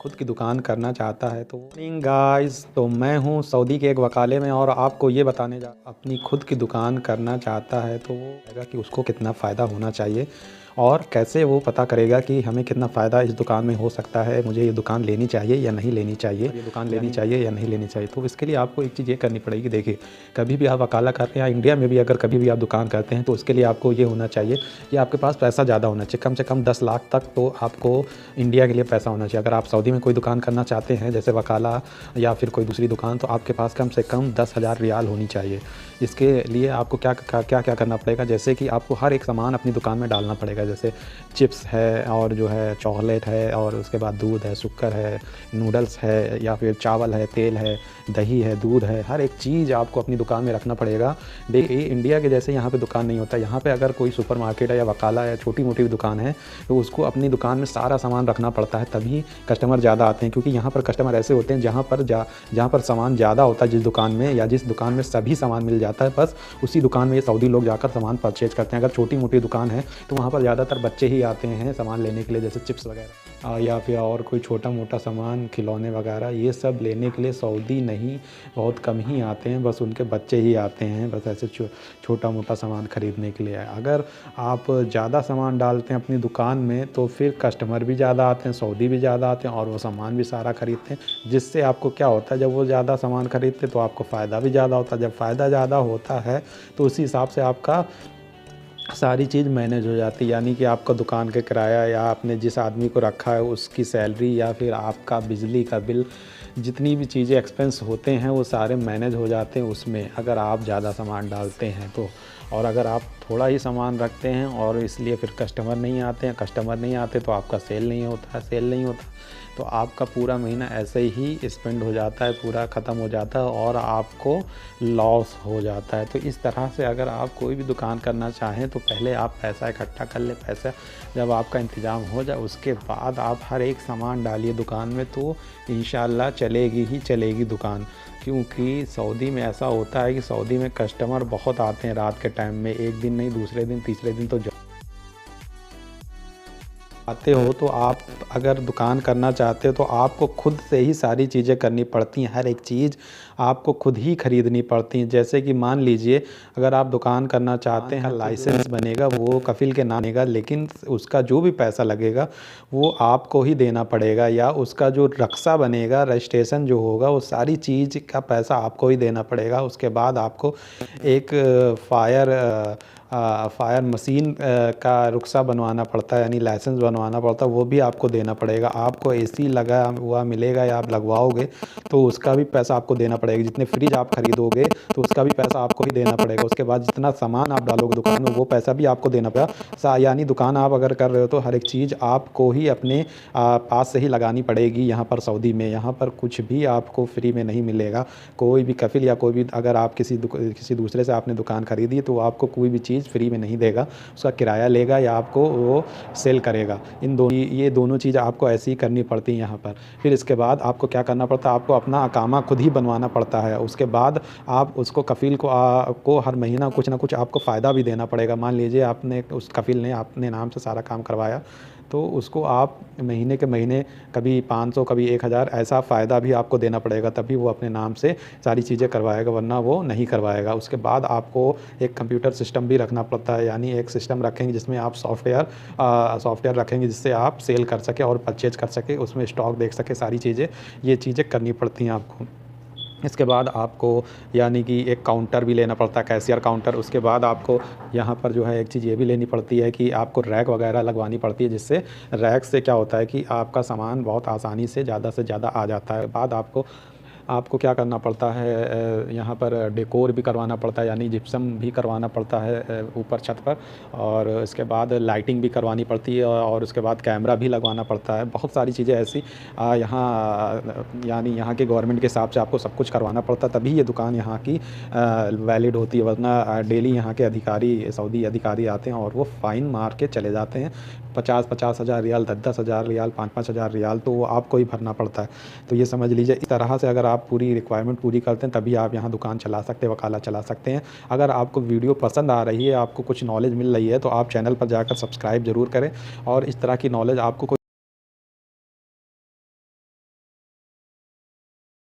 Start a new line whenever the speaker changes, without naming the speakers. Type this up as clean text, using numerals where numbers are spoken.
खुद की दुकान करना चाहता है तो गाइस, तो मैं हूँ सऊदी के एक वकाले में और आपको ये बताने जा अपनी खुद की दुकान करना चाहता है तो वो कहेगा कि उसको कितना फ़ायदा होना चाहिए और कैसे वो पता करेगा कि हमें कितना फ़ायदा इस दुकान में हो सकता है, मुझे ये दुकान लेनी चाहिए या नहीं लेनी चाहिए, ये दुकान लेनी चाहिए या नहीं लेनी चाहिए। तो इसके लिए आपको एक चीज़ ये करनी पड़ेगी। देखिए, कभी भी आप वकाला करते हैं या इंडिया में भी अगर कभी भी आप दुकान करते हैं तो उसके लिए आपको ये होना चाहिए कि आपके पास पैसा ज़्यादा होना चाहिए, कम से कम 10 लाख तक तो आपको इंडिया के लिए पैसा होना चाहिए। अगर आप सऊदी में कोई दुकान करना चाहते हैं जैसे वकाला या फिर कोई दूसरी दुकान, तो आपके पास कम से कम 10,000 रियाल होनी चाहिए। इसके लिए आपको क्या क्या क्या करना पड़ेगा, जैसे कि आपको हर एक सामान अपनी दुकान में डालना पड़ेगा। जैसे चिप्स है और जो है चॉकलेट है और उसके बाद दूध है, शक्कर है, नूडल्स है या फिर चावल है, तेल है, दही है, दूध है, हर एक चीज़ आपको अपनी दुकान में रखना पड़ेगा। देखिए, इंडिया के जैसे यहाँ पे दुकान नहीं होता। यहाँ पे अगर कोई सुपरमार्केट है या वकाला है, छोटी मोटी भी दुकान है, तो उसको अपनी दुकान में सारा सामान रखना पड़ता है, तभी कस्टमर ज़्यादा आते हैं। क्योंकि यहाँ पर कस्टमर ऐसे होते हैं जहाँ पर सामान ज़्यादा होता है, जिस दुकान में या जिस दुकान में सभी सामान मिल जाता है, बस उसी दुकान में ये सऊदी लोग जाकर सामान परचेज करते हैं। अगर छोटी मोटी दुकान है तो वहाँ पर ज़्यादातर बच्चे ही आते हैं सामान लेने के लिए, जैसे चिप्स वगैरह या फिर और कोई छोटा मोटा सामान, खिलौने वगैरह, ये सब लेने के लिए सऊदी नहीं, बहुत कम ही आते हैं, बस उनके बच्चे ही आते हैं बस ऐसे छोटा मोटा सामान ख़रीदने के लिए। अगर आप ज़्यादा सामान डालते हैं अपनी दुकान में तो फिर कस्टमर भी ज़्यादा आते हैं, सऊदी भी ज़्यादा आते हैं और वो सामान भी सारा ख़रीदते हैं, जिससे आपको क्या होता है, जब वो ज़्यादा सामान ख़रीदते तो आपको फ़ायदा भी ज़्यादा होता है। जब फ़ायदा ज़्यादा होता है तो उसी हिसाब से आपका सारी चीज़ मैनेज हो जाती है। यानी कि आपका दुकान का किराया या आपने जिस आदमी को रखा है उसकी सैलरी या फिर आपका बिजली का बिल, जितनी भी चीज़ें एक्सपेंस होते हैं वो सारे मैनेज हो जाते हैं उसमें, अगर आप ज़्यादा सामान डालते हैं तो। और अगर आप थोड़ा ही सामान रखते हैं और इसलिए फिर कस्टमर नहीं आते तो आपका सेल नहीं होता तो आपका पूरा महीना ऐसे ही स्पेंड हो जाता है, पूरा ख़त्म हो जाता है और आपको लॉस हो जाता है। तो इस तरह से अगर आप कोई भी दुकान करना चाहें तो पहले आप पैसा इकट्ठा कर लें। पैसा जब आपका इंतज़ाम हो जाए उसके बाद आप हर एक सामान डालिए दुकान में, तो इंशाल्लाह चलेगी ही चलेगी दुकान। क्योंकि सऊदी में ऐसा होता है कि सऊदी में कस्टमर बहुत आते हैं रात के टाइम में, एक दिन नहीं, दूसरे दिन, तीसरे दिन तो आते हो। तो आप अगर दुकान करना चाहते हो तो आपको खुद से ही सारी चीज़ें करनी पड़ती हैं, हर एक चीज़ आपको खुद ही ख़रीदनी पड़ती हैं। जैसे कि मान लीजिए अगर आप दुकान करना चाहते हैं, लाइसेंस बनेगा वो कफ़ील के नाम बनेगा, लेकिन उसका जो भी पैसा लगेगा वो आपको ही देना पड़ेगा, या उसका जो रक्शा बनेगा, रजिस्ट्रेशन जो होगा, वो सारी चीज़ का पैसा आपको ही देना पड़ेगा। उसके बाद आपको एक फायर मशीन का रुख़्सा बनवाना पड़ता है, यानी लाइसेंस बनवाना पड़ता है, वो भी आपको देना पड़ेगा। आपको एसी लगा हुआ मिलेगा या आप लगवाओगे तो उसका भी पैसा आपको देना पड़ेगा। जितने फ्रिज आप ख़रीदोगे तो उसका भी पैसा आपको ही देना पड़ेगा। उसके बाद जितना सामान आप डालोगे दुकान में वो पैसा भी आपको देना पड़ेगा। यानी दुकान आप अगर कर रहे हो तो हर एक चीज़ आपको ही अपने पास से ही लगानी पड़ेगी। यहाँ पर सऊदी में यहाँ पर कुछ भी आपको फ्री में नहीं मिलेगा। कोई भी कफ़ील या कोई भी, अगर आप किसी दूसरे से आपने दुकान ख़रीदी तो आपको कोई भी चीज़ फ्री में नहीं देगा, उसका किराया लेगा या आपको वो सेल करेगा। ये दोनों चीज़ आपको ऐसी ही करनी पड़ती हैं यहाँ पर। फिर इसके बाद आपको क्या करना पड़ता है, आपको अपना अकामा खुद ही बनवाना पड़ता है। उसके बाद आप उसको कफ़ील को हर महीना कुछ ना कुछ आपको फ़ायदा भी देना पड़ेगा। मान लीजिए आपने उस कफ़ील ने अपने नाम से सारा काम करवाया तो उसको आप महीने के महीने कभी 500 कभी 1000 ऐसा फ़ायदा भी आपको देना पड़ेगा, तभी वो अपने नाम से सारी चीज़ें करवाएगा, वरना वो नहीं करवाएगा। उसके बाद आपको एक कंप्यूटर सिस्टम भी रखना पड़ता है, यानी एक सिस्टम रखेंगे जिसमें आप सॉफ्टवेयर रखेंगे जिससे आप सेल कर सकें और परचेज कर सकें, उसमें स्टॉक देख सकें, सारी चीज़ें, ये चीज़ें करनी पड़ती हैं आपको। इसके बाद आपको यानी कि एक काउंटर भी लेना पड़ता है, कैशियर काउंटर। उसके बाद आपको यहाँ पर जो है एक चीज़ ये भी लेनी पड़ती है कि आपको रैक वगैरह लगवानी पड़ती है, जिससे रैक से क्या होता है कि आपका सामान बहुत आसानी से ज़्यादा आ जाता है। बाद आपको क्या करना पड़ता है, यहाँ पर डेकोर भी करवाना पड़ता है, यानी जिप्सम भी करवाना पड़ता है ऊपर छत पर, और इसके बाद लाइटिंग भी करवानी पड़ती है और उसके बाद कैमरा भी लगवाना पड़ता है। बहुत सारी चीज़ें ऐसी यहाँ यानी यहाँ के गवर्नमेंट के हिसाब से आपको सब कुछ करवाना पड़ता है, तभी ये दुकान यहाँ की वैलिड होती है। वरना डेली यहाँ के सऊदी अधिकारी आते हैं और वो फ़ाइन मार के चले जाते हैं। 50-50 हज़ार रियाल, 10-10 हज़ार रियाल, 5-5 हज़ार रियाल, तो वो आपको ही भरना पड़ता है। तो ये समझ लीजिए, इस तरह से अगर आप पूरी रिक्वायरमेंट पूरी करते हैं तभी आप यहाँ दुकान चला सकते हैं, वकाला चला सकते हैं। अगर आपको वीडियो पसंद आ रही है, आपको कुछ नॉलेज मिल रही है, तो आप चैनल पर जाकर सब्सक्राइब ज़रूर करें और इस तरह की नॉलेज आपको